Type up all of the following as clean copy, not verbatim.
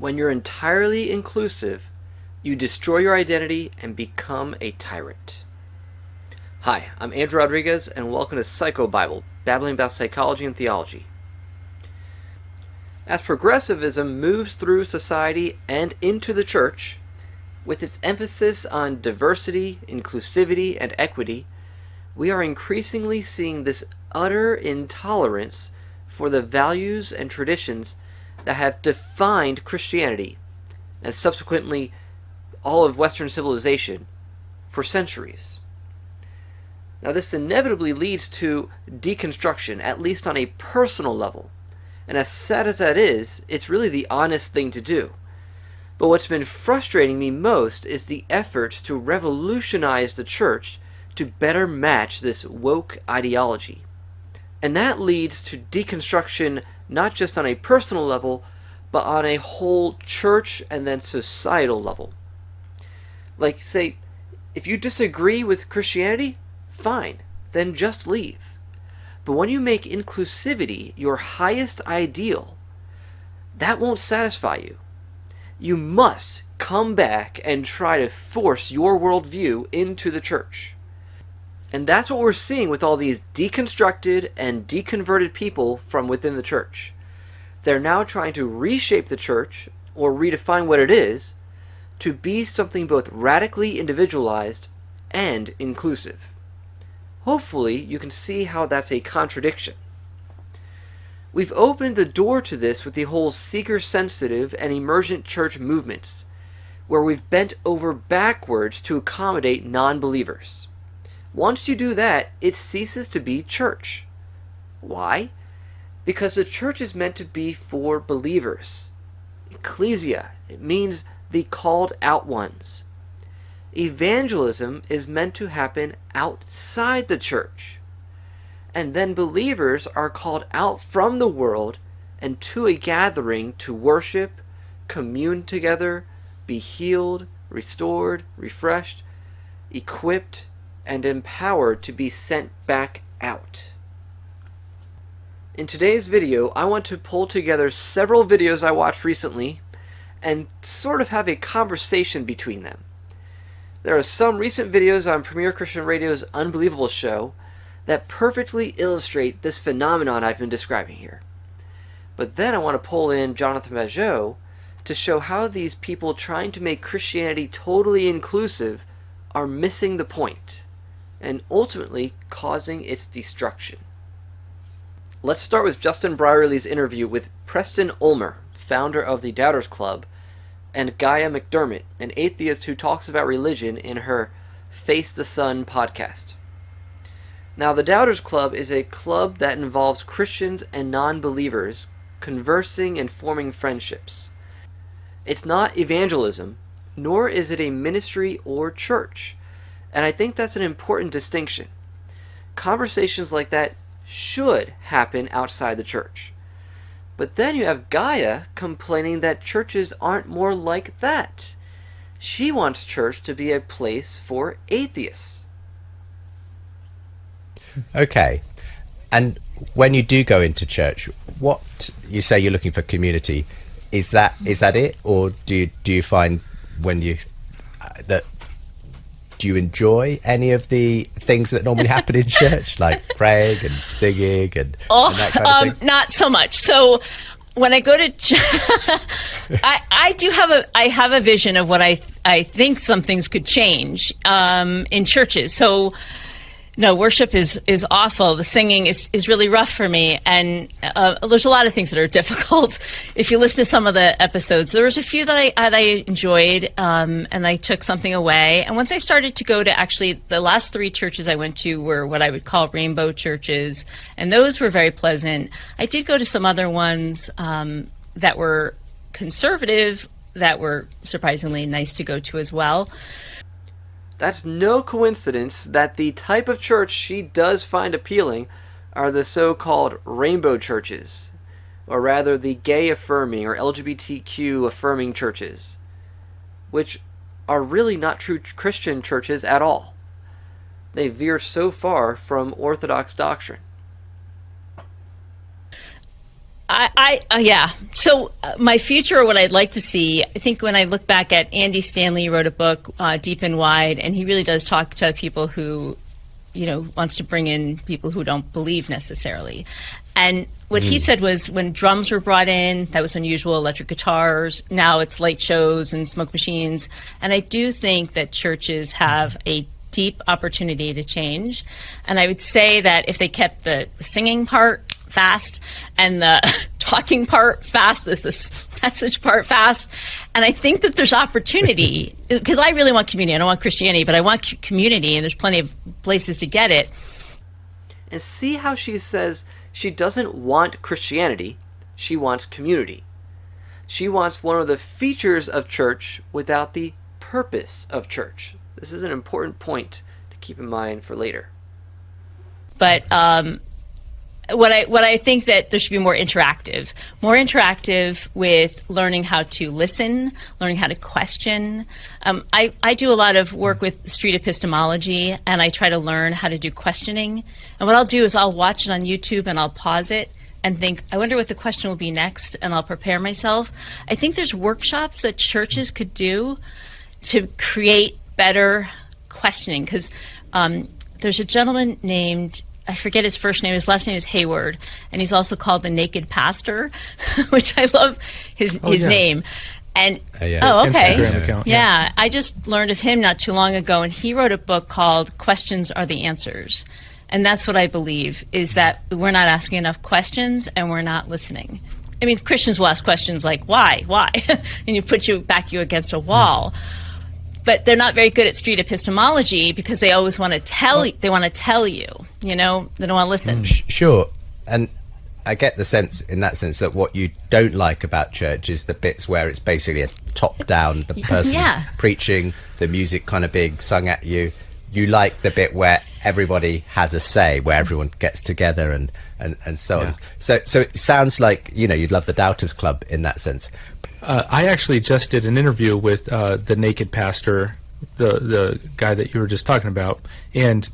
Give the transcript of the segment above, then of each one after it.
When you're entirely inclusive, you destroy your identity and become a tyrant. Hi, I'm Andrew Rodriguez, and welcome to Psychobible, babbling about psychology and theology. As progressivism moves through society and into the church, with its emphasis on diversity, inclusivity, and equity, we are increasingly seeing this utter intolerance for the values and traditions that have defined Christianity, and subsequently all of Western civilization, for centuries. Now, this inevitably leads to deconstruction, at least on a personal level. And as sad as that is, it's really the honest thing to do. But what's been frustrating me most is the effort to revolutionize the church to better match this woke ideology. And that leads to deconstruction not just on a personal level, but on a whole church and then societal level. Like, say, if you disagree with Christianity, fine, then just leave. But when you make inclusivity your highest ideal, that won't satisfy you. You must come back and try to force your worldview into the church. And that's what we're seeing with all these deconstructed and deconverted people from within the church. They're now trying to reshape the church, or redefine what it is, to be something both radically individualized and inclusive. Hopefully, you can see how that's a contradiction. We've opened the door to this with the whole seeker-sensitive and emergent church movements, where we've bent over backwards to accommodate non-believers. Once you do that, it ceases to be church. Why? Because the church is meant to be for believers. Ecclesia, it means the called out ones. Evangelism is meant to happen outside the church. And then believers are called out from the world and to a gathering to worship, commune together, be healed, restored, refreshed, equipped, and empowered to be sent back out. In today's video, I want to pull together several videos I watched recently and sort of have a conversation between them. There are some recent videos on Premier Christian Radio's Unbelievable show that perfectly illustrate this phenomenon I've been describing here. But then I want to pull in Jonathan Pageau to show how these people trying to make Christianity totally inclusive are missing the point, and ultimately causing its destruction. Let's start with Justin Brierly's interview with Preston Ulmer, founder of the Doubters Club, and Gaia McDermott, an atheist who talks about religion in her Face the Sun podcast. Now, the Doubters Club is a club that involves Christians and non-believers conversing and forming friendships. It's not evangelism, nor is it a ministry or church. And I think that's an important distinction. Conversations like that should happen outside the church. But then you have Gaia complaining that churches aren't more like that. She wants church to be a place for atheists. Okay. And when you do go into church, what you say you're looking for community, is that it, or do you find when you that do you enjoy any of the things that normally happen in church, like praying and singing and that kind of thing? Not so much. So when I go to I have a vision of what I think some things could change in churches. So no, worship is awful. The singing is really rough for me. And there's a lot of things that are difficult. If you listen to some of the episodes, there was a few that I enjoyed, and I took something away. And once I started to go to, actually, the last 3 churches I went to were what I would call rainbow churches. And those were very pleasant. I did go to some other ones that were conservative, that were surprisingly nice to go to as well. That's no coincidence that the type of church she does find appealing are the so-called rainbow churches, or rather the gay-affirming or LGBTQ-affirming churches, which are really not true Christian churches at all. They veer so far from Orthodox doctrine. Yeah. So my future, what I'd like to see, I think when I look back at Andy Stanley wrote a book, Deep and Wide, and he really does talk to people who, wants to bring in people who don't believe necessarily. And what he said was when drums were brought in, that was unusual, electric guitars. Now it's light shows and smoke machines. And I do think that churches have a deep opportunity to change. And I would say that if they kept the singing part fast and the talking part fast, this message part fast, and I think that there's opportunity, because I really want community. I don't want Christianity, but I want community, and there's plenty of places to get it. And see how she says she doesn't want Christianity, she wants community. She wants one of the features of church without the purpose of church. This is an important point to keep in mind for later. But what I think that there should be more interactive with learning how to listen, learning how to question. I do a lot of work with street epistemology, and I try to learn how to do questioning. And what I'll do is I'll watch it on YouTube and I'll pause it and think, I wonder what the question will be next, and I'll prepare myself. I think there's workshops that churches could do to create better questioning, because there's a gentleman named, I forget his first name, his last name is Hayward, and he's also called the Naked Pastor, which I love his name. And okay. Instagram account. Yeah, I just learned of him not too long ago, and he wrote a book called Questions Are the Answers. And that's what I believe, is that we're not asking enough questions and we're not listening. I mean, Christians will ask questions like, why? And you put you against a wall. But they're not very good at street epistemology because they always want to tell you. They want to tell you, they don't want to listen. Sure. And I get the sense, in that sense, that what you don't like about church is the bits where it's basically a top-down, the person preaching, the music kind of being sung at you. You like the bit where everybody has a say, where everyone gets together and so on. So it sounds like, you'd love the Doubters Club in that sense. I actually just did an interview with the Naked Pastor, the guy that you were just talking about, and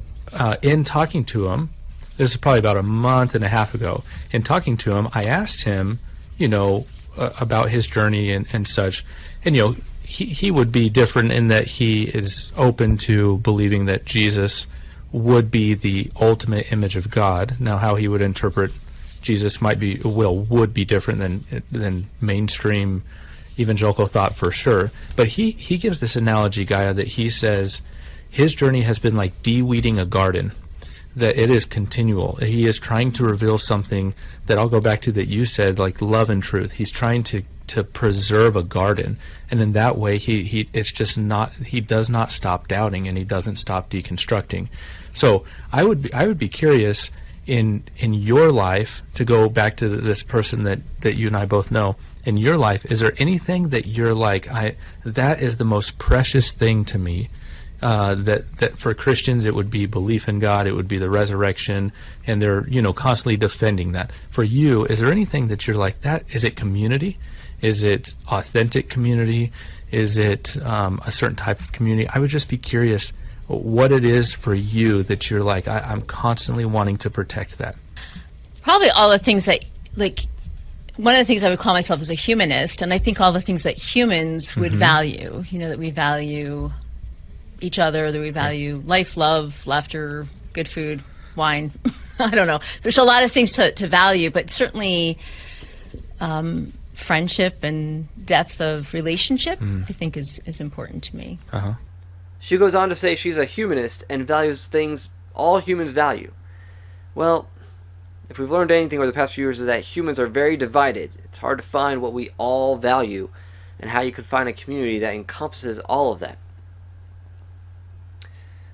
in talking to him, this is probably about a month and a half ago, in talking to him, I asked him, about his journey and such, and he would be different in that he is open to believing that Jesus would be the ultimate image of God. Now, how he would interpret Jesus would be different than mainstream evangelical thought for sure. But he gives this analogy, Gaia, that he says his journey has been like de-weeding a garden, that it is continual. He is trying to reveal something that I'll go back to that you said, like love and truth. He's trying to preserve a garden, and in that way he does not stop doubting, and he doesn't stop deconstructing. So I would be curious in your life, to go back to this person that you and I both know, in your life, is there anything that you're like, that is the most precious thing to me, that for Christians it would be belief in God, it would be the resurrection, and they're constantly defending that. For you, is there anything that you're like, that is it community? Is it authentic community? Is it a certain type of community? I would just be curious what it is for you that you're like, I'm constantly wanting to protect that. Probably all the things that, like, one of the things I would call myself is a humanist, and I think all the things that humans would value, that we value each other, that we value life, love, laughter, good food, wine. I don't know. There's a lot of things to value, but certainly friendship and depth of relationship, I think is important to me. Uh-huh. She goes on to say she's a humanist and values things all humans value. Well, if we've learned anything over the past few years, is that humans are very divided. It's hard to find what we all value and how you could find a community that encompasses all of that.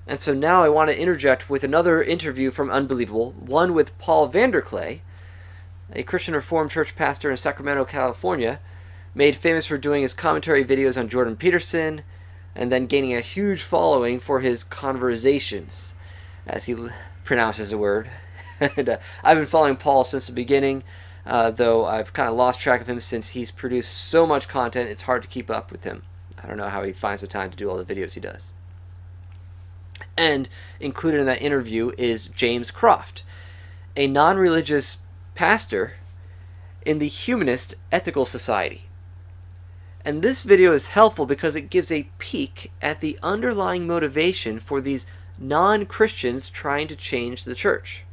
And so now I want to interject with another interview from Unbelievable, one with Paul VanderKlay, a Christian Reformed church pastor in Sacramento, California, made famous for doing his commentary videos on Jordan Peterson, and then gaining a huge following for his conversations, as he pronounces the word. And I've been following Paul since the beginning, though I've kind of lost track of him since he's produced so much content, it's hard to keep up with him. I don't know how he finds the time to do all the videos he does. And included in that interview is James Croft, a non-religious pastor in the Humanist Ethical Society. And this video is helpful because it gives a peek at the underlying motivation for these non-Christians trying to change the church.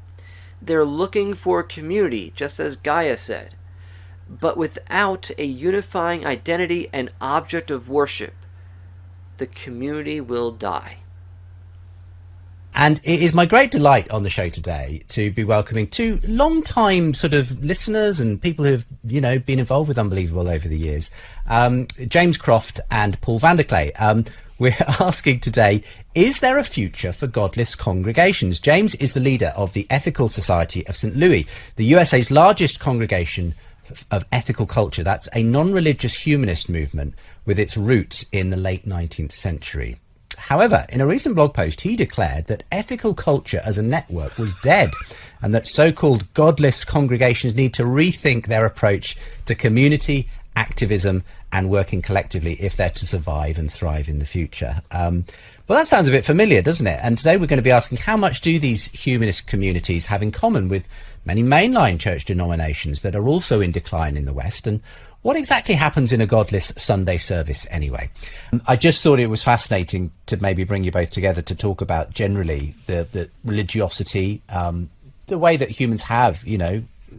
They're looking for community, just as Gaia said, but without a unifying identity and object of worship, the community will die. And it is my great delight on the show today to be welcoming two long-time sort of listeners and people who've, been involved with Unbelievable over the years, James Croft and Paul VanderKlay. We're asking today, is there a future for godless congregations? James is the leader of the Ethical Society of St. Louis, the USA's largest congregation of ethical culture. That's a non-religious humanist movement with its roots in the late 19th century. However, in a recent blog post, he declared that ethical culture as a network was dead and that so-called godless congregations need to rethink their approach to community, activism and working collectively if they're to survive and thrive in the future. Well, that sounds a bit familiar, doesn't it? And today we're going to be asking, how much do these humanist communities have in common with many mainline church denominations that are also in decline in the West? And what exactly happens in a godless Sunday service anyway? I just thought it was fascinating to maybe bring you both together to talk about generally the religiosity, the way that humans have,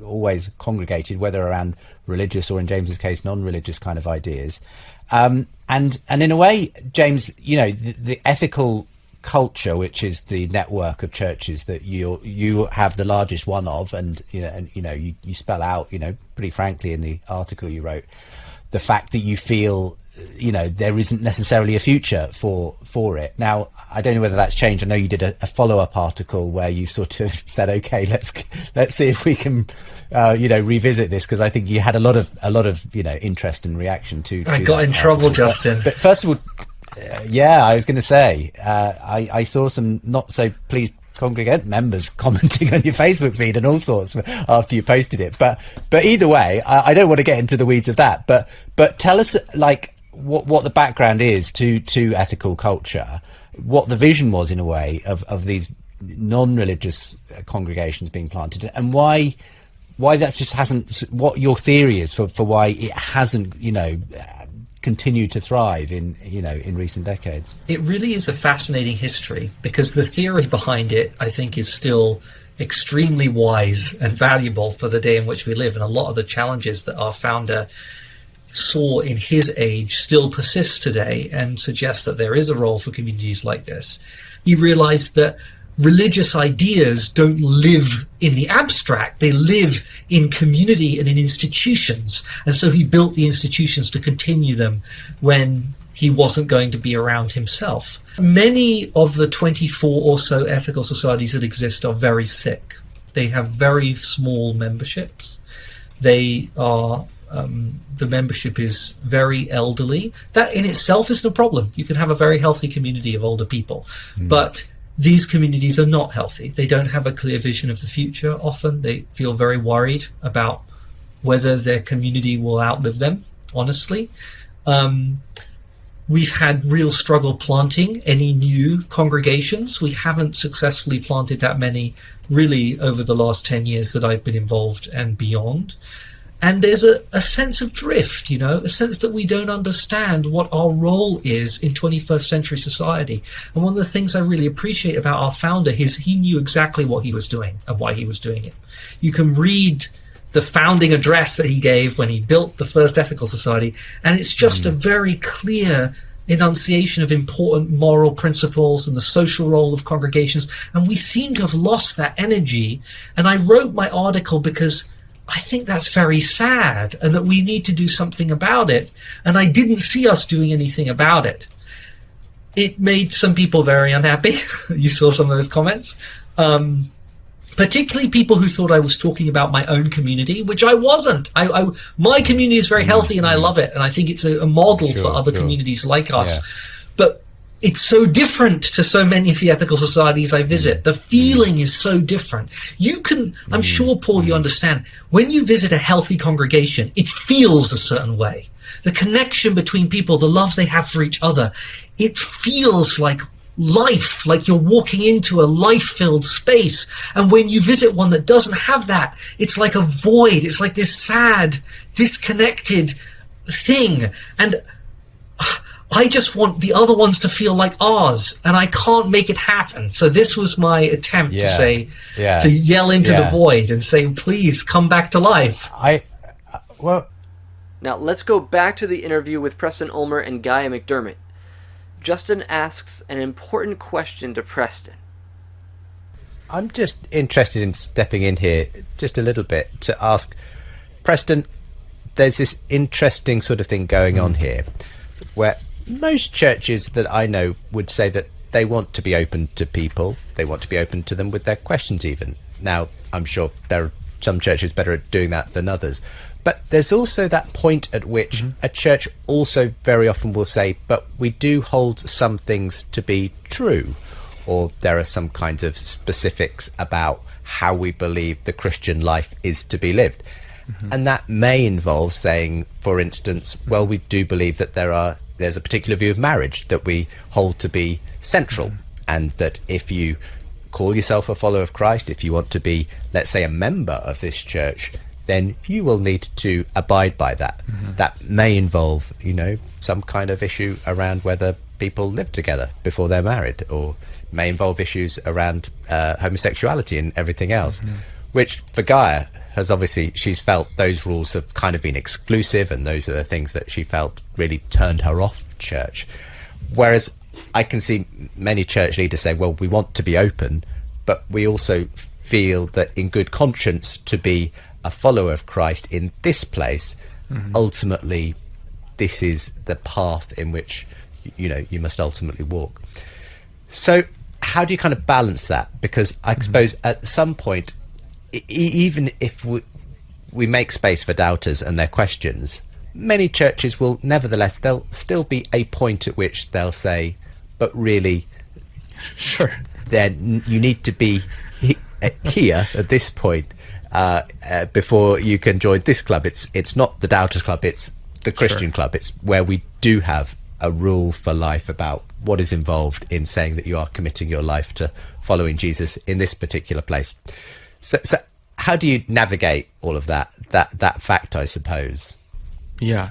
always congregated, whether around religious or in James's case non-religious kind of ideas, and in a way, James, the ethical culture, which is the network of churches that you have the largest one of, and you spell out pretty frankly in the article you wrote the fact that you feel there isn't necessarily a future for it. Now, I don't know whether that's changed. I know you did a follow-up article where you sort of said, okay, let's see if we can revisit this, because I think you had a lot of interest and reaction to I got in trouble, Justin. But first of all, I was going to say, I saw some not so pleased congregant members commenting on your Facebook feed and all sorts after you posted it. But either way, I don't want to get into the weeds of that. But tell us what the background is to ethical culture, what the vision was in a way of these non-religious congregations being planted, and why that just hasn't, what your theory is for why it hasn't continue to thrive in recent decades. It really is a fascinating history, because the theory behind it, I think, is still extremely wise and valuable for the day in which we live, and a lot of the challenges that our founder saw in his age still persist today and suggest that there is a role for communities like this. He realized that religious ideas don't live in the abstract, they live in community and in institutions, and so he built the institutions to continue them when he wasn't going to be around himself. Many of the 24 or so ethical societies that exist are very sick. They have very small memberships. They are the membership is very elderly. That in itself isn't a problem. You can have a very healthy community of older people, but these communities are not healthy. They don't have a clear vision of the future. Often they feel very worried about whether their community will outlive them, honestly. We've had real struggle planting any new congregations. We haven't successfully planted that many really over the last 10 years that I've been involved and beyond. And there's a sense of drift, a sense that we don't understand what our role is in 21st century society. And one of the things I really appreciate about our founder is he knew exactly what he was doing and why he was doing it. You can read the founding address that he gave when he built the first ethical society, and it's just a very clear enunciation of important moral principles and the social role of congregations. And we seem to have lost that energy. And I wrote my article because I think that's very sad and that we need to do something about it. And I didn't see us doing anything about it. It made some people very unhappy. You saw some of those comments. Particularly people who thought I was talking about my own community, which I wasn't. My community is very healthy and I love it. And I think it's a model for other communities like us. Yeah. But it's so different to so many of the ethical societies I visit. The feeling is so different. You can, I'm sure, Paul, you understand, when you visit a healthy congregation, it feels a certain way. The connection between people, the love they have for each other, it feels like life, like you're walking into a life-filled space. And when you visit one that doesn't have that, it's like a void. It's like this sad, disconnected thing. And I just want the other ones to feel like ours, and I can't make it happen. So this was my attempt to say, to yell into the void and say, please come back to life. Now let's go back to the interview with Preston Ulmer and Gaia McDermott. Justin asks an important question to Preston. I'm just interested in stepping in here just a little bit to ask Preston, there's this interesting sort of thing going on here where most churches that I know would say that they want to be open to people, they want to be open to them with their questions even. Now, I'm sure there are some churches better at doing that than others. But there's also that point at which a church also very often will say, but we do hold some things to be true, or there are some kinds of specifics about how we believe the Christian life is to be lived. And that may involve saying, for instance, well, we do believe that there's a particular view of marriage that we hold to be central, and that if you call yourself a follower of Christ, if you want to be, let's say, a member of this church, then you will need to abide by that. That may involve, some kind of issue around whether people live together before they're married, or may involve issues around homosexuality and everything else, which for Gaia has obviously, she's felt those rules have kind of been exclusive, and those are the things that she felt really turned her off church. Whereas I can see many church leaders say, well, we want to be open, but we also feel that in good conscience to be a follower of Christ in this place, ultimately this is the path in which you must ultimately walk. So how do you kind of balance that? Because I suppose at some point, even if we make space for doubters and their questions, many churches will nevertheless, there'll still be a point at which they'll say, but really, then you need to be here at this point before you can join this club. It's not the Doubters Club, it's the Christian Club. It's where we do have a rule for life about what is involved in saying that you are committing your life to following Jesus in this particular place. So how do you navigate all of that fact, I suppose? Yeah,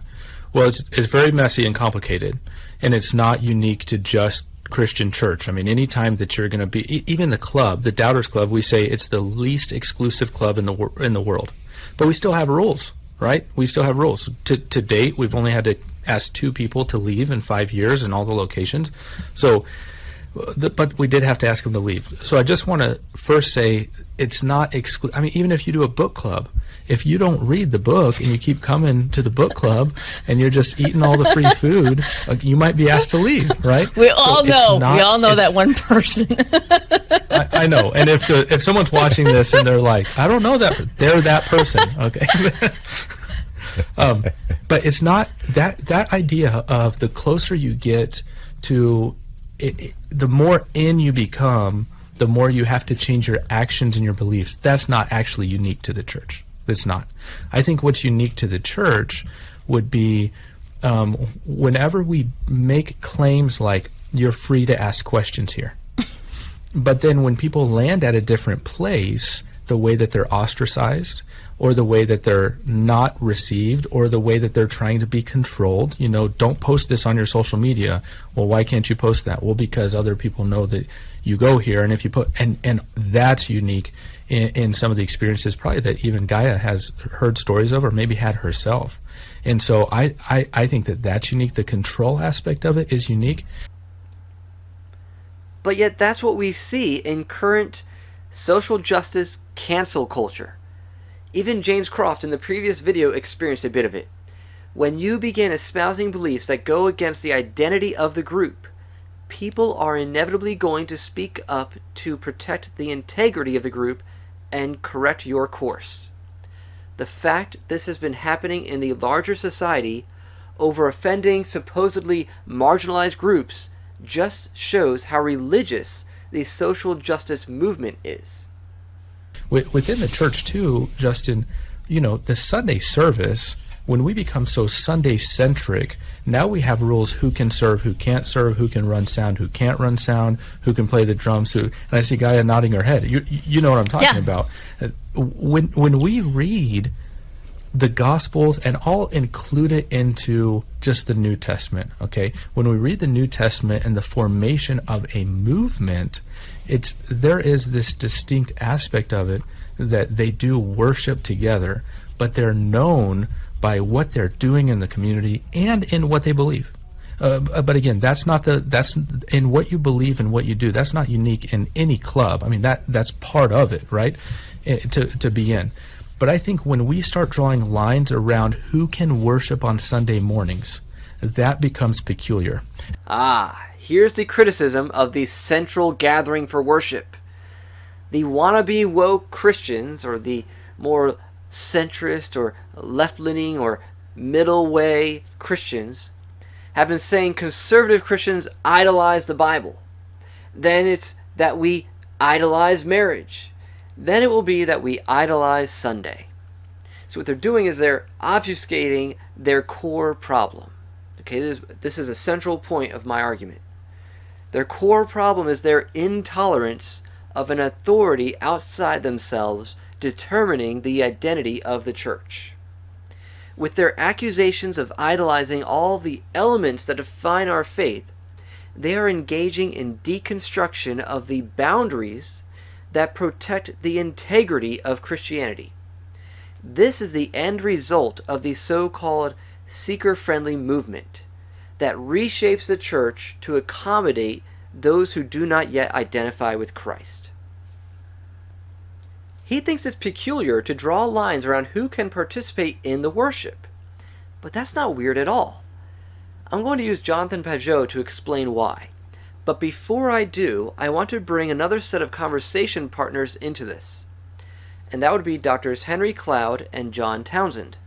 well, it's very messy and complicated, and it's not unique to just Christian church. I mean, anytime that you're going to be, even the club, the Doubters Club, we say it's the least exclusive club in the world, but we still have rules, right? We still have rules. To date, we've only had to ask 2 people to leave in 5 years in all the locations. So, but we did have to ask them to leave. So I just want to first say it's not I mean, even if you do a book club, if you don't read the book and you keep coming to the book club and you're just eating all the free food, you might be asked to leave, right? We all know that one person. I know. And if someone's watching this and they're like, I don't know that, they're that person, okay? But it's not that idea of the closer you get to it, the more in you become, the more you have to change your actions and your beliefs. That's not actually unique to the church. It's not. I think what's unique to the church would be whenever we make claims like, you're free to ask questions here. But then when people land at a different place, the way that they're ostracized, or the way that they're not received, or the way that they're trying to be controlled, don't post this on your social media. Well, why can't you post that? Well, because other people know that you go here, and if you put, and that's unique in some of the experiences probably that even Gaia has heard stories of, or maybe had herself. And so I think that that's unique. The control aspect of it is unique. But yet that's what we see in current social justice cancel culture. Even James Croft in the previous video experienced a bit of it. When you begin espousing beliefs that go against the identity of the group, people are inevitably going to speak up to protect the integrity of the group and correct your course. The fact this has been happening in the larger society over offending supposedly marginalized groups just shows how religious the social justice movement is. Within the church too, Justin, the Sunday service, when we become so Sunday-centric, now we have rules who can serve, who can't serve, who can run sound, who can't run sound, who can play the drums, and I see Gaia nodding her head. You know what I'm talking about. When we read the Gospels, and I'll include it into just the New Testament, okay? When we read the New Testament and the formation of a movement, there is this distinct aspect of it that they do worship together, but they're known by what they're doing in the community and in what they believe. But again, that's in what you believe and what you do. That's not unique in any club. I mean, that's part of it, right? To be in. But I think when we start drawing lines around who can worship on Sunday mornings, that becomes peculiar. Here's the criticism of the central gathering for worship. The wannabe woke Christians, or the more centrist or left-leaning or middle way Christians, have been saying conservative Christians idolize the Bible. Then it's that we idolize marriage. Then it will be that we idolize Sunday. So what they're doing is they're obfuscating their core problem. Okay, this is a central point of my argument. Their core problem is their intolerance of an authority outside themselves determining the identity of the church. With their accusations of idolizing all the elements that define our faith, they are engaging in deconstruction of the boundaries that protect the integrity of Christianity. This is the end result of the so-called seeker-friendly movement that reshapes the church to accommodate those who do not yet identify with Christ. He thinks it's peculiar to draw lines around who can participate in the worship. But that's not weird at all. I'm going to use Jonathan Pageau to explain why. But before I do, I want to bring another set of conversation partners into this. And that would be Drs. Henry Cloud and John Townsend,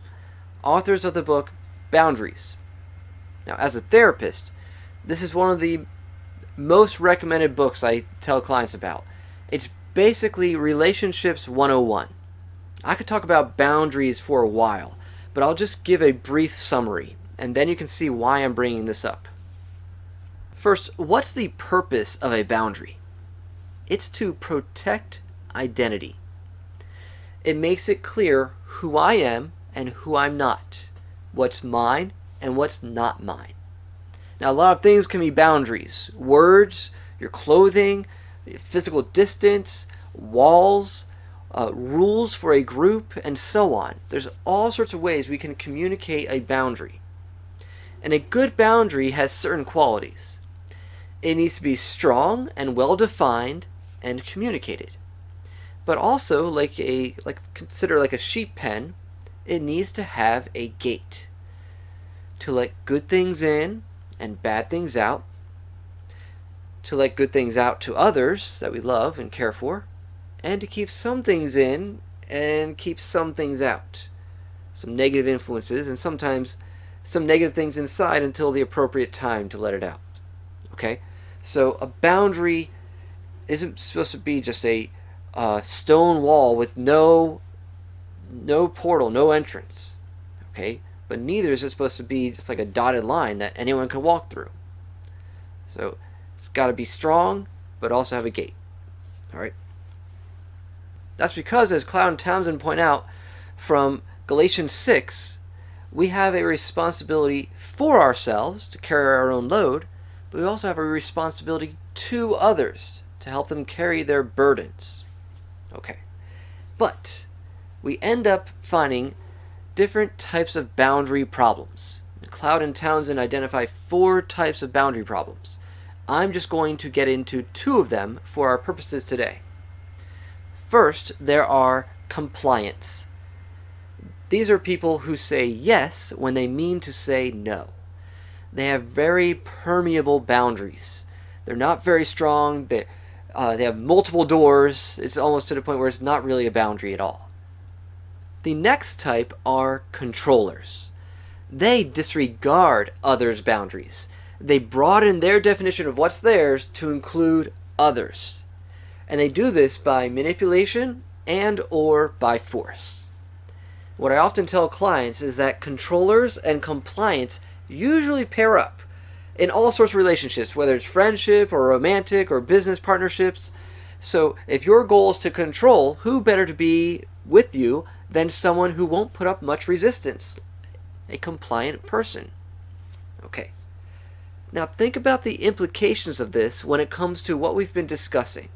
authors of the book Boundaries. Now, as a therapist, this is one of the most recommended books I tell clients about. It's basically Relationships 101. I could talk about boundaries for a while, but I'll just give a brief summary, and then you can see why I'm bringing this up. First, what's the purpose of a boundary? It's to protect identity. It makes it clear who I am and who I'm not, what's mine and what's not mine. Now, a lot of things can be boundaries. Words, your clothing, physical distance, walls, rules for a group, and so on. There's all sorts of ways we can communicate a boundary. And a good boundary has certain qualities. It needs to be strong and well-defined and communicated. But also, consider like a sheep pen, it needs to have a gate to let good things in and bad things out, to let good things out to others that we love and care for, and to keep some things in and keep some things out. Some negative influences and sometimes some negative things inside until the appropriate time to let it out. Okay? So a boundary isn't supposed to be just a stone wall with no portal, no entrance. Okay? But neither is it supposed to be just like a dotted line that anyone can walk through. So it's got to be strong, but also have a gate. All right? That's because, as Cloud and Townsend point out, from Galatians 6, we have a responsibility for ourselves to carry our own load, but we also have a responsibility to others to help them carry their burdens. Okay. But we end up finding different types of boundary problems. Cloud and Townsend identify 4 types of boundary problems. I'm just going to get into 2 of them for our purposes today. First, there are compliants. These are people who say yes when they mean to say no. They have very permeable boundaries. They're not very strong. They have multiple doors. It's almost to the point where it's not really a boundary at all. The next type are controllers. They disregard others' boundaries. They broaden their definition of what's theirs to include others. And they do this by manipulation and or by force. What I often tell clients is that controllers and compliance usually pair up in all sorts of relationships, whether it's friendship or romantic or business partnerships. So if your goal is to control, who better to be with you than someone who won't put up much resistance? A compliant person. Okay. Now think about the implications of this when it comes to what we've been discussing.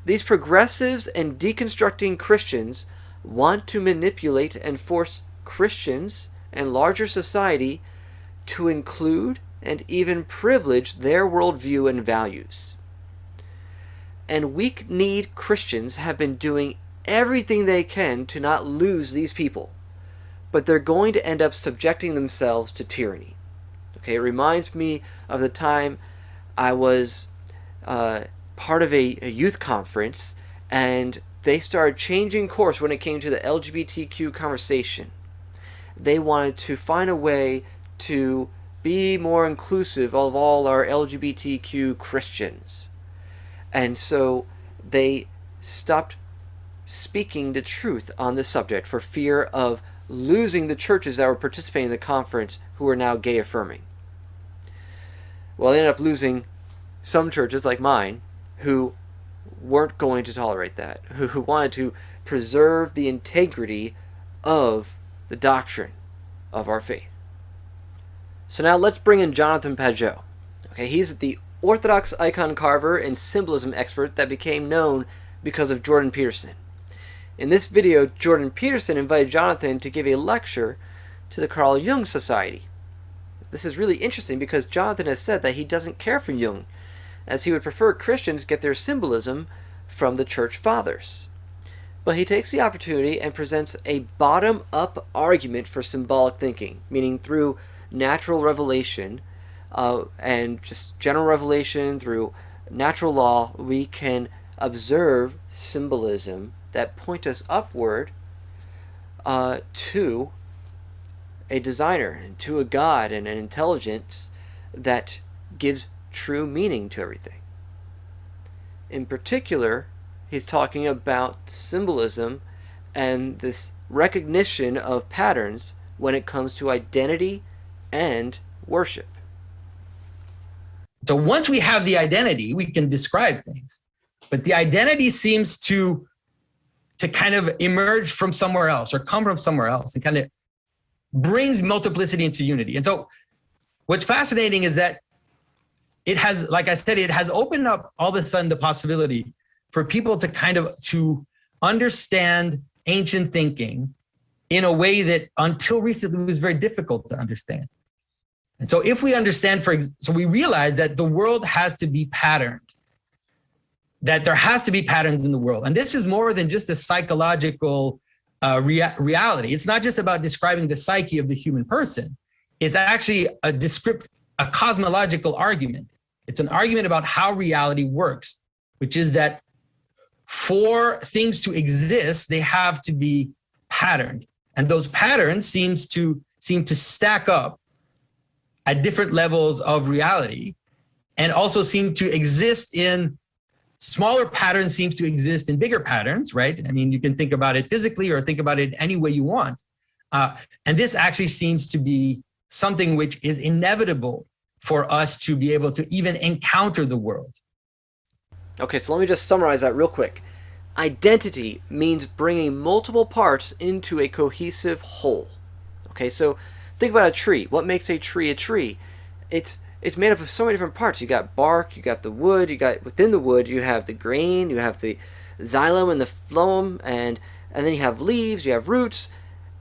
These progressives and deconstructing Christians want to manipulate and force Christians and larger society to include and even privilege their worldview and values. And weak-kneed Christians have been doing everything they can to not lose these people, but they're going to end up subjecting themselves to tyranny. Okay, it reminds me of the time I was part of a youth conference, and they started changing course when it came to the LGBTQ conversation. They wanted to find a way to be more inclusive of all our LGBTQ Christians. And so they stopped speaking the truth on this subject for fear of losing the churches that were participating in the conference who are now gay affirming. Well, they ended up losing some churches like mine who weren't going to tolerate that, who wanted to preserve the integrity of the doctrine of our faith. So now let's bring in Jonathan Pageau. Okay, he's the Orthodox icon carver and symbolism expert that became known because of Jordan Peterson. In this video, Jordan Peterson invited Jonathan to give a lecture to the Carl Jung Society. This is really interesting because Jonathan has said that he doesn't care for Jung, as he would prefer Christians get their symbolism from the Church Fathers. But he takes the opportunity and presents a bottom-up argument for symbolic thinking, meaning through natural revelation and just general revelation through natural law, we can observe symbolism that point us upward to a designer, to a God and an intelligence that gives true meaning to everything. In particular, he's talking about symbolism and this recognition of patterns when it comes to identity and worship. So once we have the identity, we can describe things. But the identity seems to kind of emerge from somewhere else or come from somewhere else and kind of brings multiplicity into unity. And so what's fascinating is that it has, like I said, it has opened up all of a sudden the possibility for people to kind of to understand ancient thinking in a way that until recently was very difficult to understand. And so if we understand, so we realize that the world has to be patterned, that there has to be patterns in the world. And this is more than just a psychological reality. It's not just about describing the psyche of the human person. It's actually a cosmological argument. It's an argument about how reality works, which is that for things to exist, they have to be patterned. And those patterns seem to stack up at different levels of reality, and also seem to exist in smaller patterns, seems to exist in bigger patterns, right? I mean, you can think about it physically or think about it any way you want. And this actually seems to be something which is inevitable for us to be able to even encounter the world. Okay, so let me just summarize that real quick. Identity means bringing multiple parts into a cohesive whole. Okay, so think about a tree. What makes a tree a tree? It's made up of so many different parts. You got bark, you got the wood, you got within the wood you have the grain, you have the xylem and the phloem, and then you have leaves, you have roots.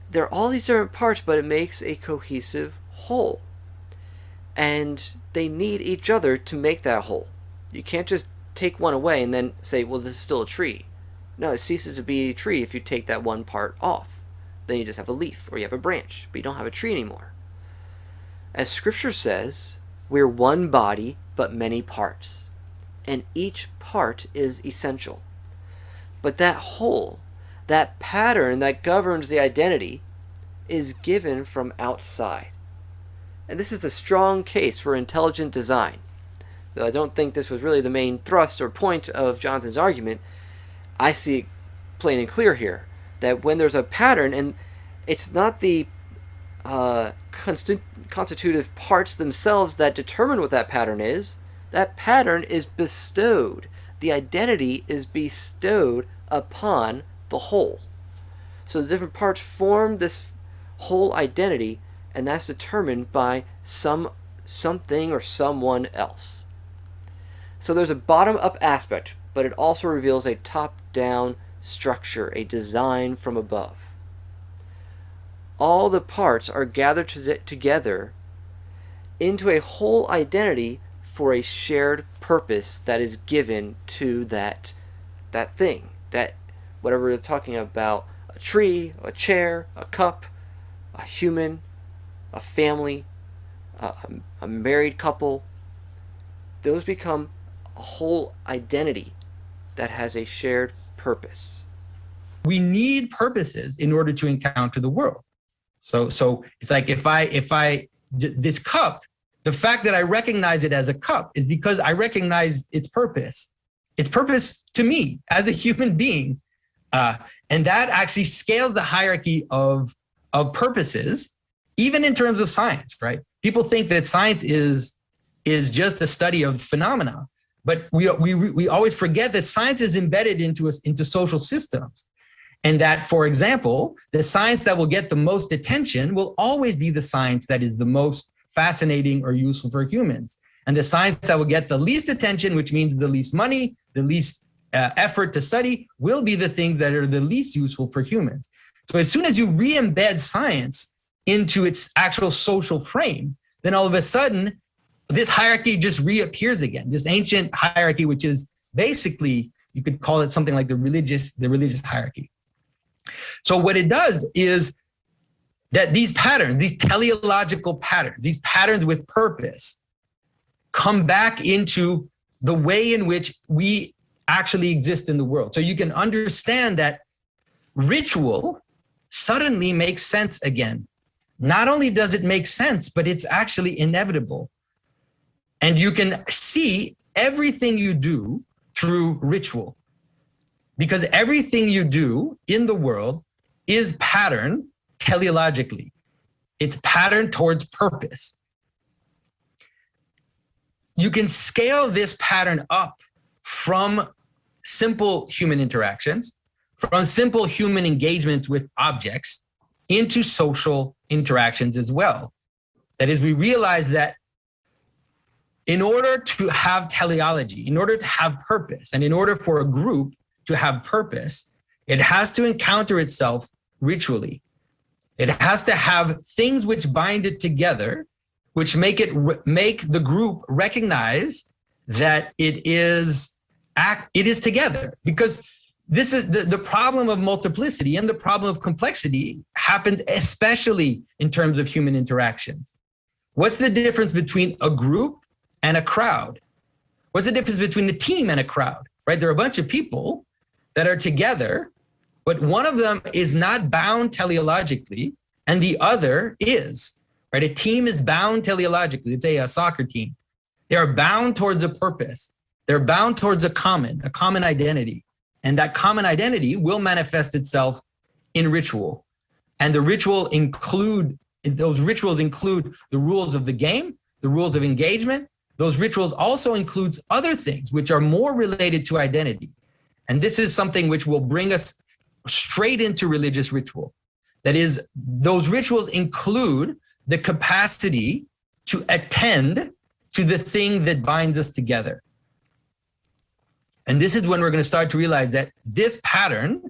There are all these different parts, but it makes a cohesive whole. And they need each other to make that whole. You can't just take one away and then say, well, this is still a tree. No, it ceases to be a tree if you take that one part off. Then you just have a leaf or you have a branch, but you don't have a tree anymore. As Scripture says, we're one body, but many parts. And each part is essential. But that whole, that pattern that governs the identity, is given from outside. And this is a strong case for intelligent design. Though I don't think this was really the main thrust or point of Jonathan's argument, I see it plain and clear here, that when there's a pattern, and it's not the constitutive parts themselves that determine what that pattern is. That pattern is bestowed. The identity is bestowed upon the whole. So the different parts form this whole identity, and that's determined by something or someone else. So there's a bottom-up aspect, but it also reveals a top-down structure, a design from above. All the parts are gathered together into a whole identity for a shared purpose that is given to that thing, that whatever we're talking about, a tree, a chair, a cup, a human, a family, a married couple. Those become a whole identity that has a shared purpose. We need purposes in order to encounter the world. So it's like this cup, the fact that I recognize it as a cup is because I recognize its purpose. Its purpose to me as a human being. And that actually scales the hierarchy of purposes, even in terms of science, right? People think that science is just a study of phenomena, but we always forget that science is embedded into social systems. And that, for example, the science that will get the most attention will always be the science that is the most fascinating or useful for humans. And the science that will get the least attention, which means the least money, the least effort to study, will be the things that are the least useful for humans. So as soon as you re-embed science into its actual social frame, then all of a sudden, this hierarchy just reappears again, this ancient hierarchy, which is basically, you could call it something like the religious hierarchy. So what it does is that these patterns, these teleological patterns, these patterns with purpose, come back into the way in which we actually exist in the world. So you can understand that ritual suddenly makes sense again. Not only does it make sense, but it's actually inevitable. And you can see everything you do through ritual, because everything you do in the world is patterned teleologically. It's patterned towards purpose. You can scale this pattern up from simple human interactions, from simple human engagement with objects, into social interactions as well. That is, we realize that in order to have teleology, in order to have purpose, and in order for a group to have purpose, it has to encounter itself ritually. It has to have things which bind it together, which make the group recognize that it is together. Because this is the problem of multiplicity, and the problem of complexity happens especially in terms of human interactions. What's the difference between a group and a crowd? What's the difference between a team and a crowd, right? There are a bunch of people that are together, but one of them is not bound teleologically and the other is, right? A team is bound teleologically. Let's say a soccer team. They are bound towards a purpose. They're bound towards a common identity. And that common identity will manifest itself in ritual. And those rituals include the rules of the game, the rules of engagement. Those rituals also includes other things which are more related to identity. And this is something which will bring us straight into religious ritual. That is, those rituals include the capacity to attend to the thing that binds us together. And this is when we're going to start to realize that this pattern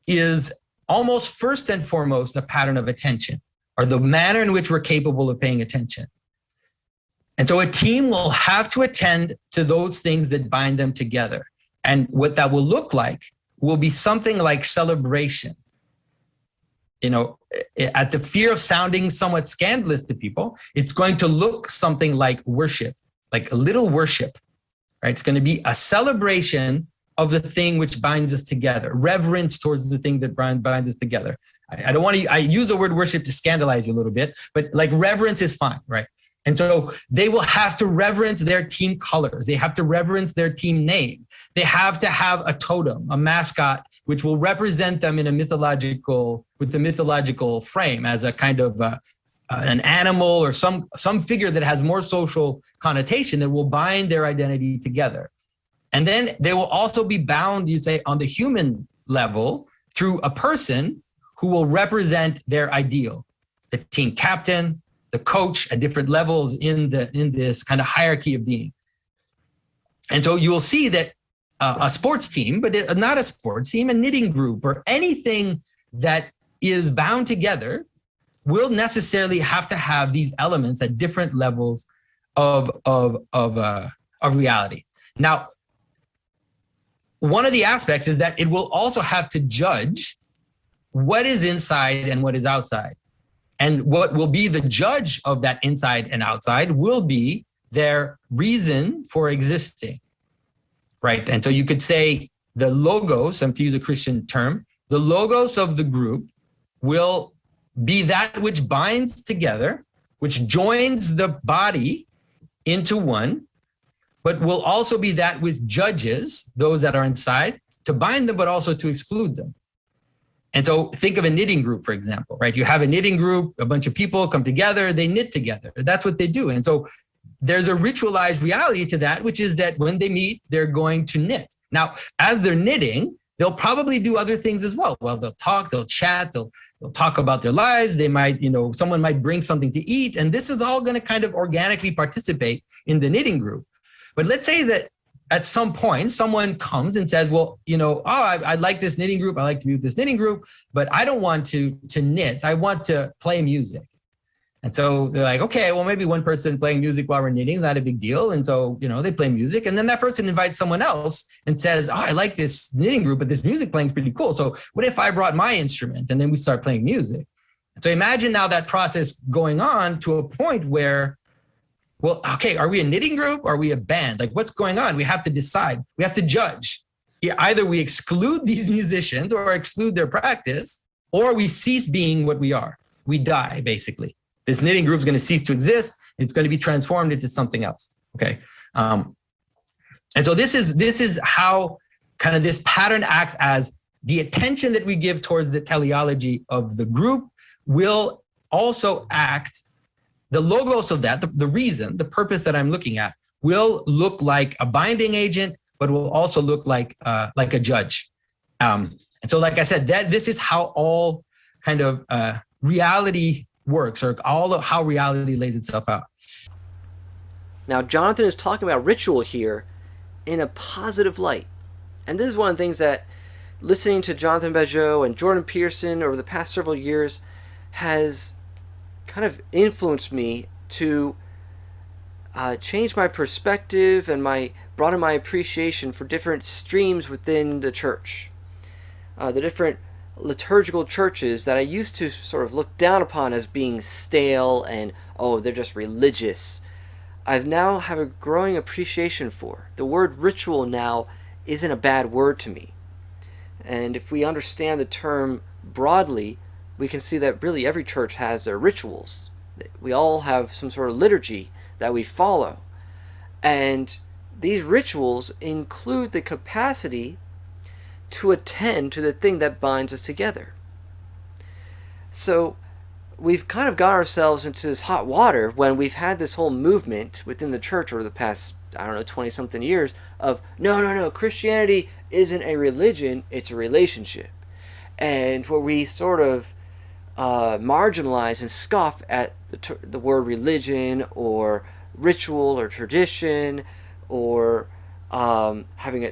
is almost first and foremost a pattern of attention, or the manner in which we're capable of paying attention. And so a team will have to attend to those things that bind them together. And what that will look like will be something like celebration. You know, at the fear of sounding somewhat scandalous to people, it's going to look something like worship, like a little worship, right? It's going to be a celebration of the thing which binds us together, reverence towards the thing that binds us together. I use the word worship to scandalize you a little bit, but like reverence is fine, right? And so they will have to reverence their team colors. They have to reverence their team name. They have to have a totem, a mascot which will represent them in a mythological, with the mythological frame as a kind of an animal or some figure that has more social connotation that will bind their identity together. And then they will also be bound, you'd say, on the human level through a person who will represent their ideal, the team captain, the coach at different levels in this kind of hierarchy of being. And so you will see that a sports team, but not a sports team, a knitting group or anything that is bound together will necessarily have to have these elements at different levels of reality. Now, one of the aspects is that it will also have to judge what is inside and what is outside. And what will be the judge of that inside and outside will be their reason for existing, right? And so you could say the logos, to use a Christian term, the logos of the group will be that which binds together, which joins the body into one, but will also be that which judges those that are inside to bind them, but also to exclude them. And so think of a knitting group, for example, right? You have a knitting group, a bunch of people come together, they knit together. That's what they do. And so there's a ritualized reality to that, which is that when they meet, they're going to knit. Now, as they're knitting, they'll probably do other things as well. Well, they'll talk, they'll chat, they'll talk about their lives. They might, someone might bring something to eat. And this is all going to kind of organically participate in the knitting group. But let's say that at some point, someone comes and says, well, I like this knitting group. I like to be with this knitting group, but I don't want to knit. I want to play music. And so they're like, okay, well, maybe one person playing music while we're knitting is not a big deal. And so, they play music. And then that person invites someone else and says, oh, I like this knitting group, but this music playing is pretty cool. So what if I brought my instrument and then we start playing music? So imagine now that process going on to a point where, well, okay, are we a knitting group? Or are we a band? Like, what's going on? We have to decide. We have to judge. Either we exclude these musicians or exclude their practice, or we cease being what we are. We die, basically. This knitting group is going to cease to exist. It's going to be transformed into something else. Okay. And so this is how kind of this pattern acts as the attention that we give towards the teleology of the group will also act. The logos of that, the reason, the purpose that I'm looking at will look like a binding agent, but will also look like a judge. And so, like I said, this is how all kind of reality works, or all of how reality lays itself out. Now, Jonathan is talking about ritual here in a positive light. And this is one of the things that listening to Jonathan Pageau and Jordan Peterson over the past several years has kind of influenced me to change my perspective and broaden my appreciation for different streams within the church. The different liturgical churches that I used to sort of look down upon as being stale and, oh, they're just religious. I've now have a growing appreciation for. The word ritual now isn't a bad word to me. And if we understand the term broadly, we can see that really every church has their rituals. We all have some sort of liturgy that we follow. And these rituals include the capacity to attend to the thing that binds us together. So we've kind of got ourselves into this hot water when we've had this whole movement within the church over the past, 20-something years of, no, Christianity isn't a religion, it's a relationship. And where we sort of marginalize and scoff at the word religion or ritual or tradition or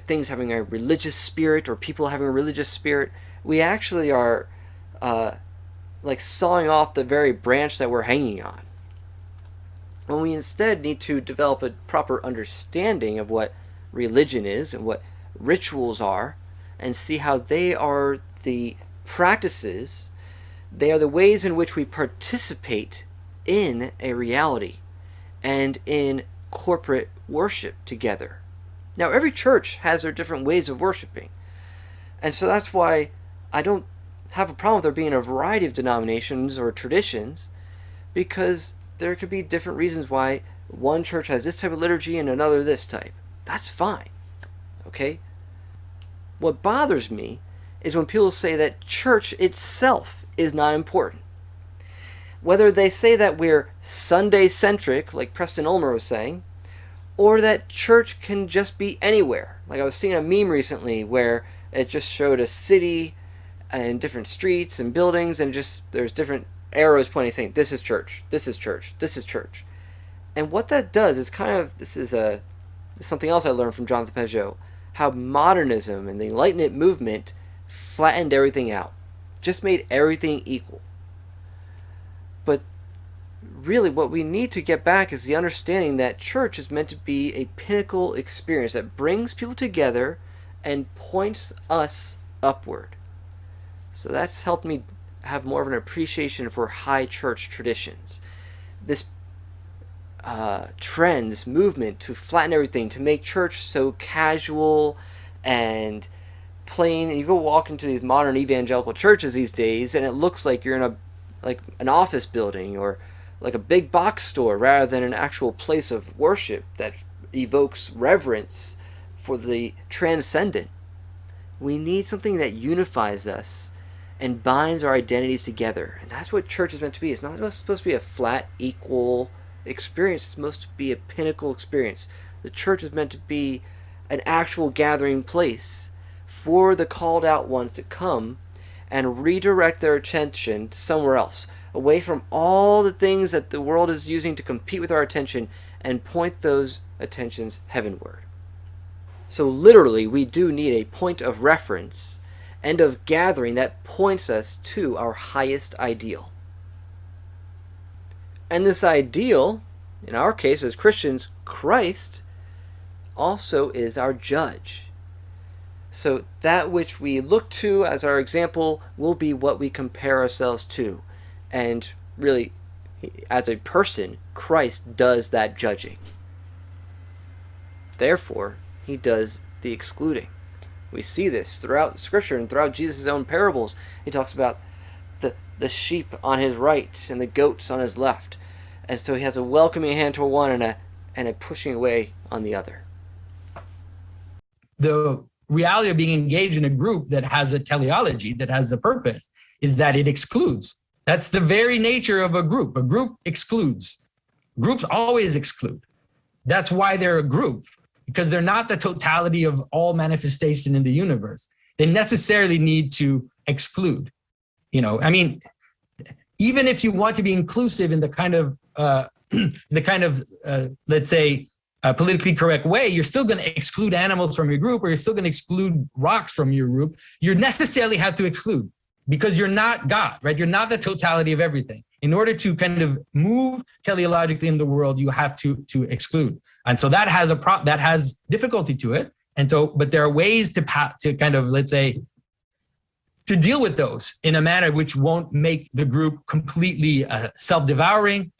things having a religious spirit or people having a religious spirit, we actually are like sawing off the very branch that we're hanging on. When we instead need to develop a proper understanding of what religion is and what rituals are, and see how they are the practices, they are the ways in which we participate in a reality and in corporate worship together. Now, every church has their different ways of worshiping. And so that's why I don't have a problem with there being a variety of denominations or traditions, because there could be different reasons why one church has this type of liturgy and another this type. That's fine. Okay? What bothers me is when people say that church itself is not important. Whether they say that we're Sunday-centric, like Preston Ulmer was saying, or that church can just be anywhere. Like I was seeing a meme recently where it just showed a city and different streets and buildings, and just there's different arrows pointing saying, this is church, this is church, this is church. And what that does is this is something else I learned from Jonathan Pageau, how modernism and the Enlightenment movement flattened everything out, just made everything equal. But really what we need to get back is the understanding that church is meant to be a pinnacle experience that brings people together and points us upward. So that's helped me have more of an appreciation for high church traditions. This trend, this movement to flatten everything, to make church so casual and plain. And you go walk into these modern evangelical churches these days, and it looks like you're in an office building or like a big box store rather than an actual place of worship that evokes reverence for the transcendent. We need something that unifies us and binds our identities together. And that's what church is meant to be. It's not supposed to be a flat, equal experience. It's supposed to be a pinnacle experience. The church is meant to be an actual gathering place for the called out ones to come and redirect their attention somewhere else, away from all the things that the world is using to compete with our attention, and point those attentions heavenward. So literally, we do need a point of reference and of gathering that points us to our highest ideal. And this ideal, in our case as Christians, Christ, also is our judge. So that which we look to as our example will be what we compare ourselves to. And really, as a person, Christ does that judging. Therefore, he does the excluding. We see this throughout Scripture and throughout Jesus' own parables. He talks about the sheep on his right and the goats on his left. And so he has a welcoming hand toward one and a pushing away on the other. The reality of being engaged in a group that has a teleology, that has a purpose, is that it excludes. That's the very nature of a group. A group excludes. Groups always exclude. That's why they're a group, because they're not the totality of all manifestation in the universe. They necessarily need to exclude. Even if you want to be inclusive in the kind of let's say, politically correct way, you're still going to exclude animals from your group, or you're still going to exclude rocks from your group. You necessarily have to exclude, because you're not God, right? You're not the totality of everything. In order to kind of move teleologically in the world, you have to exclude. And so that has difficulty to it. And so, but there are ways to kind of, let's say, to deal with those in a manner which won't make the group completely self-devouring,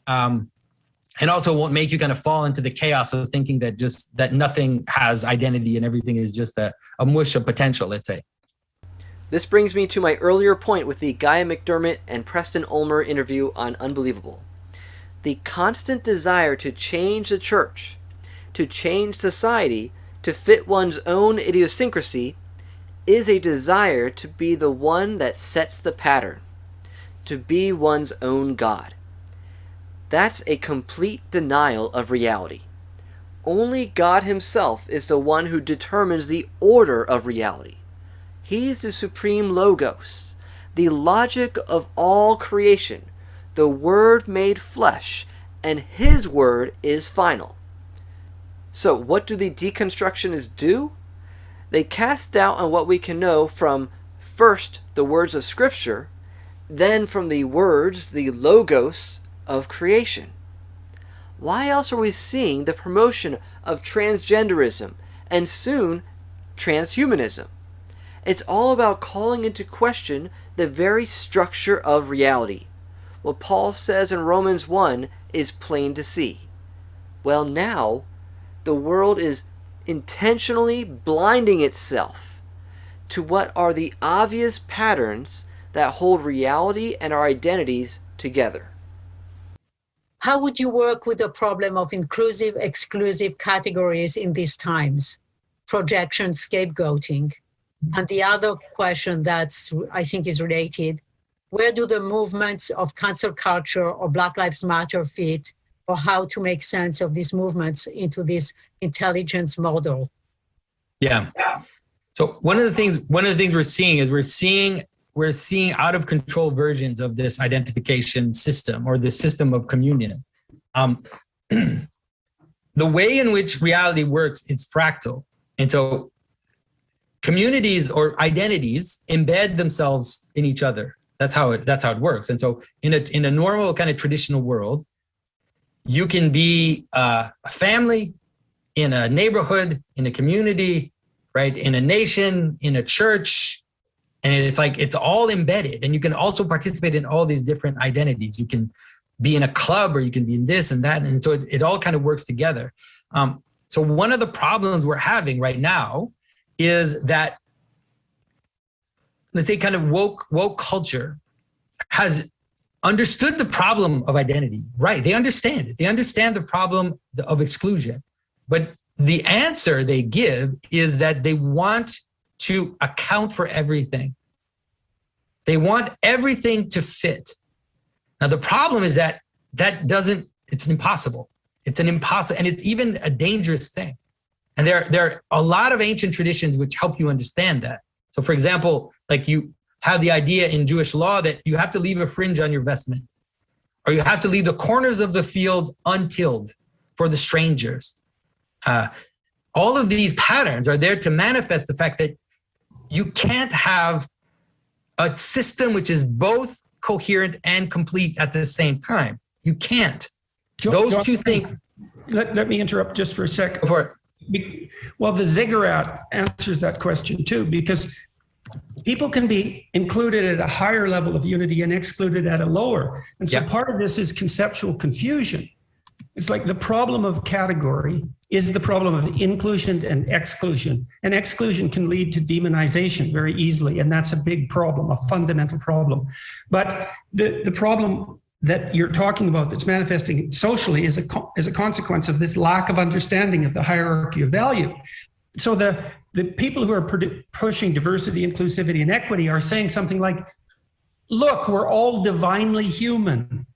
and also won't make you kind of fall into the chaos of thinking that nothing has identity and everything is just a mush of potential, let's say. This brings me to my earlier point with the Gaia McDermott and Preston Ulmer interview on Unbelievable. The constant desire to change the church, to change society, to fit one's own idiosyncrasy, is a desire to be the one that sets the pattern, to be one's own God. That's a complete denial of reality. Only God himself is the one who determines the order of reality. He's the supreme logos, the logic of all creation, the Word made flesh, and his word is final. So what do the deconstructionists do? They cast doubt on what we can know from, first, the words of Scripture, then from the words, the logos, of creation. Why else are we seeing the promotion of transgenderism and soon transhumanism? It's all about calling into question the very structure of reality. What Paul says in Romans 1 is plain to see. Well, now the world is intentionally blinding itself to what are the obvious patterns that hold reality and our identities together. How would you work with the problem of inclusive, exclusive categories in these times? Projection, scapegoating. And the other question that's, I think, is related, where do the movements of cancel culture or Black Lives Matter fit, or how to make sense of these movements into this intelligence model? Yeah. So one of the things we're seeing is we're seeing out of control versions of this identification system, or the system of communion. The way in which reality works is fractal. And so communities or identities embed themselves in each other. That's how it works. And so in a normal kind of traditional world, you can be a family, in a neighborhood, in a community, right? In a nation, in a church. And it's like, it's all embedded. And you can also participate in all these different identities. You can be in a club, or you can be in this and that. And so it all kind of works together. So one of the problems we're having right now is that, let's say, kind of woke culture has understood the problem of identity, right? They understand it. They understand the problem of exclusion. But the answer they give is that they want to account for everything. They want everything to fit. Now, the problem is that it's impossible. It's an impossible, and it's even a dangerous thing. And there are a lot of ancient traditions which help you understand that. So, for example, like you have the idea in Jewish law that you have to leave a fringe on your vestment, or you have to leave the corners of the field untilled for the strangers. All of these patterns are there to manifest the fact that you can't have a system which is both coherent and complete at the same time. You can't. Those two things. Let me interrupt just for a second. Go for it. Well, the ziggurat answers that question too, because people can be included at a higher level of unity and excluded at a lower. And so part of this is conceptual confusion. It's like the problem of category is the problem of inclusion and exclusion. And exclusion can lead to demonization very easily. And that's a big problem, a fundamental problem. But the problem that you're talking about that's manifesting socially is a consequence of this lack of understanding of the hierarchy of value. So the people who are pushing diversity, inclusivity, and equity are saying something like, look, we're all divinely human.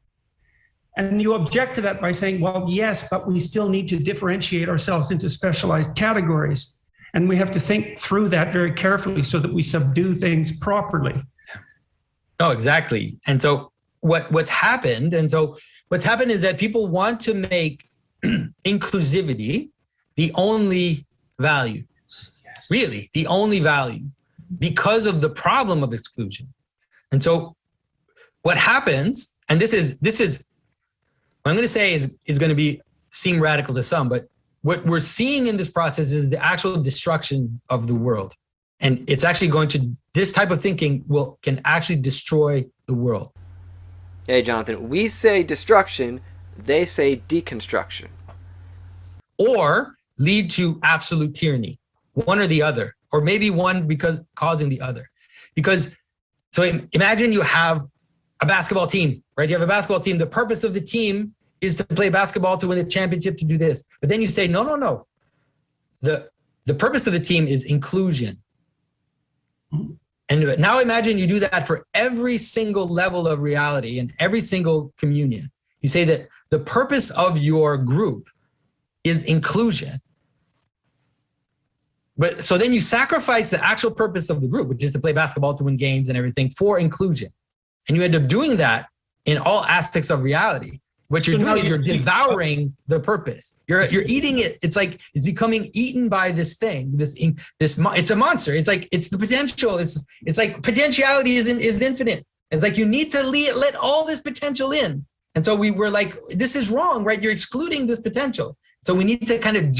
And you object to that by saying, well, yes, but we still need to differentiate ourselves into specialized categories. And we have to think through that very carefully so that we subdue things properly. No, exactly. And so what's happened is that people want to make inclusivity the only value, really the only value, because of the problem of exclusion. And so what happens, and this is what I'm going to say is going to seem radical to some, but what we're seeing in this process is the actual destruction of the world. And it's actually this type of thinking can actually destroy the world. Hey, Jonathan, we say destruction, they say deconstruction. Or lead to absolute tyranny, one or the other, or maybe one because causing the other. So imagine you have a basketball team, right? You have a basketball team. The purpose of the team is to play basketball, to win the championship, to do this. But then you say, no. The purpose of the team is inclusion. And now imagine you do that for every single level of reality and every single communion. You say that the purpose of your group is inclusion. But so then you sacrifice the actual purpose of the group, which is to play basketball, to win games and everything, for inclusion. And you end up doing that in all aspects of reality. What you're doing is you're devouring the purpose. You're eating it. It's like it's becoming eaten by this thing. It's a monster. It's like it's the potential. It's like potentiality is infinite. It's like you need to let all this potential in. And so we were like, this is wrong, right? You're excluding this potential. So we need to kind of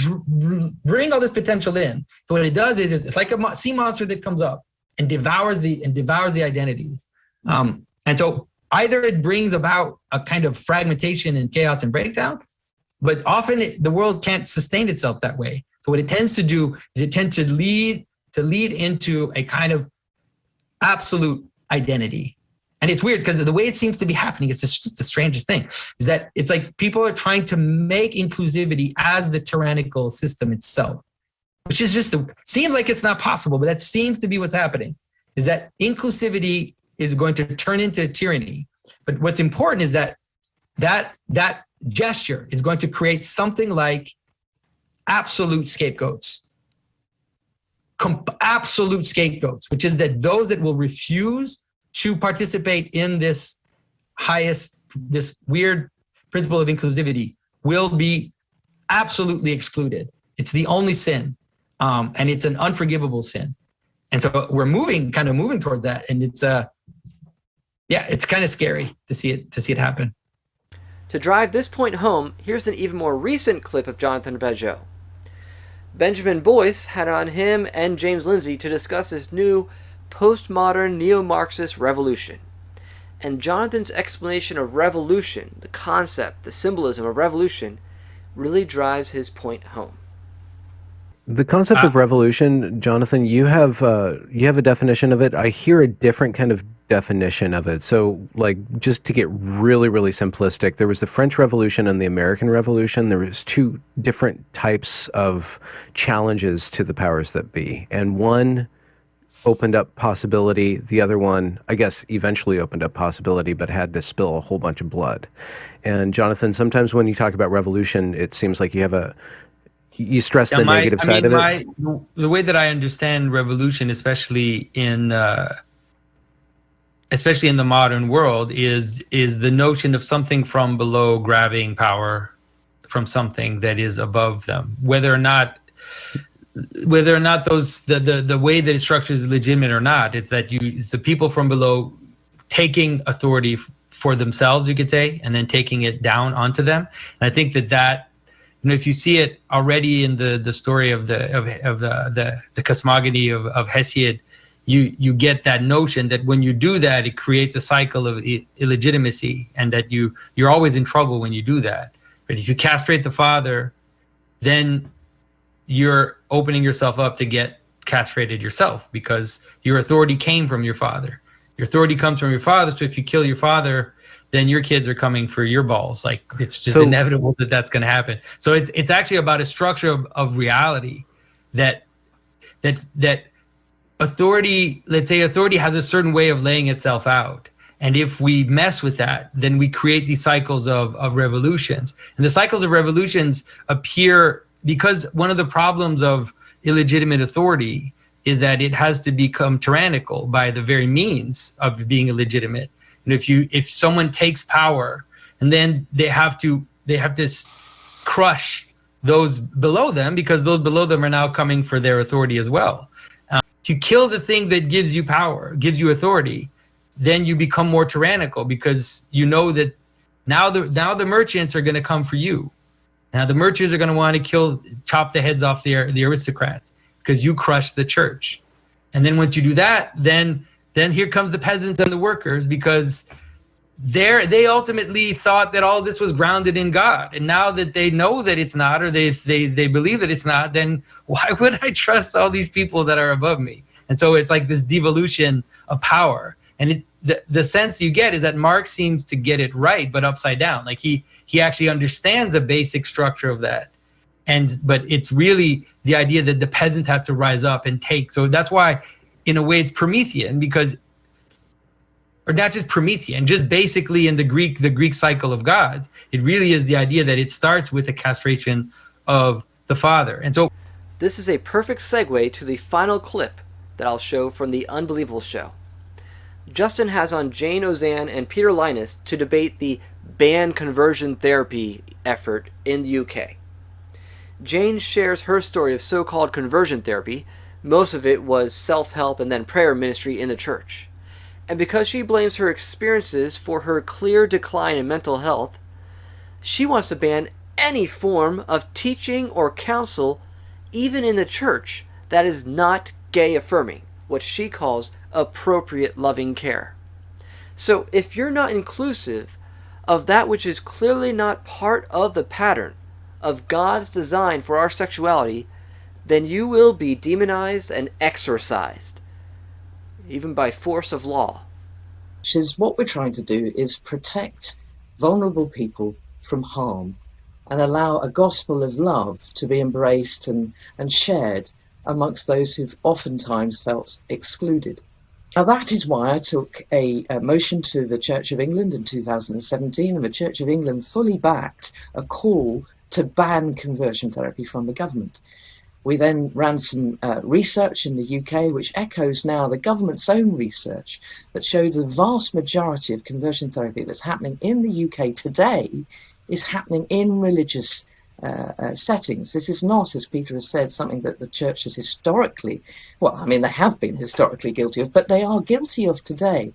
bring all this potential in. So what it does is it's like a sea monster that comes up and devours the identities. And so either it brings about a kind of fragmentation and chaos and breakdown, but often the world can't sustain itself that way. So what it tends to do is it tends to lead into a kind of absolute identity. And it's weird because the way it seems to be happening, it's just the strangest thing, is that it's like people are trying to make inclusivity as the tyrannical system itself. which is just seems like it's not possible, but that seems to be what's happening, is that inclusivity is going to turn into tyranny. But what's important is that gesture is going to create something like absolute scapegoats. Absolute scapegoats, which is that those that will refuse to participate in this weird principle of inclusivity will be absolutely excluded. It's the only sin, and it's an unforgivable sin. And so we're moving toward that, and it's kind of scary to see it happen. To drive this point home, here's an even more recent clip of Jonathan Pageau. Benjamin Boyce had on him and James Lindsay to discuss this new postmodern neo-Marxist revolution. And Jonathan's explanation of revolution, the concept, the symbolism of revolution, really drives his point home. The concept of revolution, Jonathan, you have a definition of it. I hear a different kind of definition of it. So, like, just to get really, really simplistic, there was the French Revolution and the American Revolution. There was two different types of challenges to the powers that be, and one opened up possibility. The other one, I guess, eventually opened up possibility, but had to spill a whole bunch of blood. And Jonathan, sometimes when you talk about revolution, it seems like you stress the negative side of it. The way that I understand revolution, especially in the modern world, is the notion of something from below grabbing power from something that is above them, whether or not those the way that it structures is legitimate or not. It's the people from below taking authority for themselves, you could say, and then taking it down onto them. And I think that if you see it already in the story of the cosmogony of Hesiod, you get that notion that when you do that, it creates a cycle of illegitimacy, and that you're always in trouble when you do that. But if you castrate the father, then you're opening yourself up to get castrated yourself, because your authority came from your father. Your authority comes from your father, so if you kill your father, then your kids are coming for your balls. Like, it's just inevitable that that's going to happen. So it's actually about a structure of reality that authority, let's say authority has a certain way of laying itself out. And if we mess with that, then we create these cycles of revolutions. And the cycles of revolutions appear because one of the problems of illegitimate authority is that it has to become tyrannical by the very means of being illegitimate. And if someone takes power, and then they have to crush those below them, because those below them are now coming for their authority as well. If you kill the thing that gives you power, gives you authority, then you become more tyrannical, because you know that now the merchants are going to come for you. Now the merchants are going to want to chop the heads off the aristocrats, because you crushed the church. And then once you do that, then here comes the peasants and the workers, because they ultimately thought that all this was grounded in God. And now that they know that it's not, or they believe that it's not, then why would I trust all these people that are above me? And so it's like this devolution of power. And the sense you get is that Marx seems to get it right, but upside down. Like he actually understands the basic structure of that. But it's really the idea that the peasants have to rise up and take. So that's why, in a way, it's Promethean, or not just Promethean, just basically in the Greek cycle of gods, it really is the idea that it starts with the castration of the father. And so this is a perfect segue to the final clip that I'll show from the Unbelievable show. Justin has on Jayne Ozanne and Peter Lynas to debate the ban conversion therapy effort in the UK. Jayne shares her story of so-called conversion therapy. Most of it was self-help and then prayer ministry in the church. And because she blames her experiences for her clear decline in mental health, she wants to ban any form of teaching or counsel, even in the church, that is not gay-affirming, what she calls appropriate loving care. So if you're not inclusive of that which is clearly not part of the pattern of God's design for our sexuality, then you will be demonized and exorcised, even by force of law. Which is what we're trying to do, is protect vulnerable people from harm and allow a gospel of love to be embraced and shared amongst those who've oftentimes felt excluded. Now, that is why I took a motion to the Church of England in 2017, and the Church of England fully backed a call to ban conversion therapy from the government. We then ran some research in the UK, which echoes now the government's own research that showed the vast majority of conversion therapy that's happening in the UK today is happening in religious settings. This is not, as Peter has said, something that the church has historically, well, I mean, they have been historically guilty of, but they are guilty of today.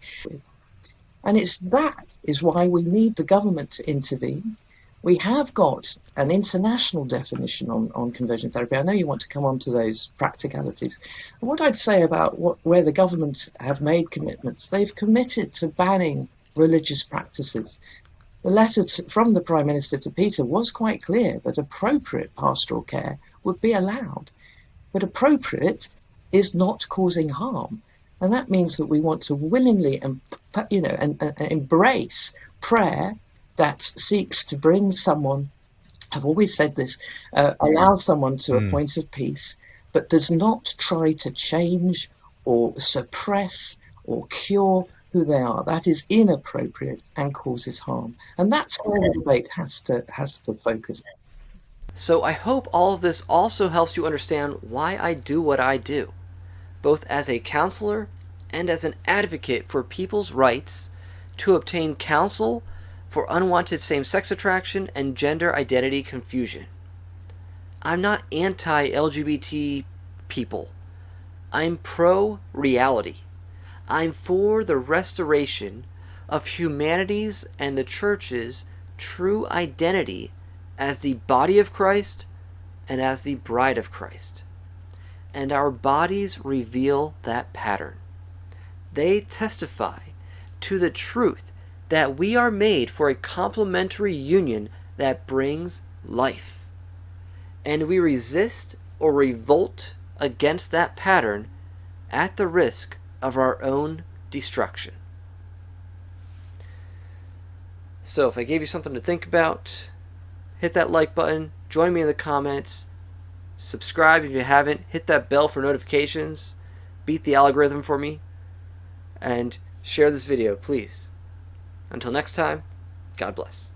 And that is why we need the government to intervene. We have got an international definition on conversion therapy. I know you want to come on to those practicalities. What I'd say about where the government have made commitments, they've committed to banning religious practices. The letter from the Prime Minister to Peter was quite clear that appropriate pastoral care would be allowed. But appropriate is not causing harm. And that means that we want to willingly and embrace prayer that seeks to bring someone, I've always said this, allow someone to a point of peace, but does not try to change or suppress or cure who they are. That is inappropriate and causes harm. And that's where the debate has to focus. So I hope all of this also helps you understand why I do what I do, both as a counselor and as an advocate for people's rights to obtain counsel for unwanted same-sex attraction and gender identity confusion. I'm not anti-LGBT people. I'm pro-reality. I'm for the restoration of humanity's and the church's true identity as the body of Christ and as the bride of Christ. And our bodies reveal that pattern. They testify to the truth that we are made for a complementary union that brings life. And we resist or revolt against that pattern at the risk of our own destruction. So if I gave you something to think about, hit that like button, join me in the comments, subscribe if you haven't, hit that bell for notifications, beat the algorithm for me, and share this video, please. Until next time, God bless.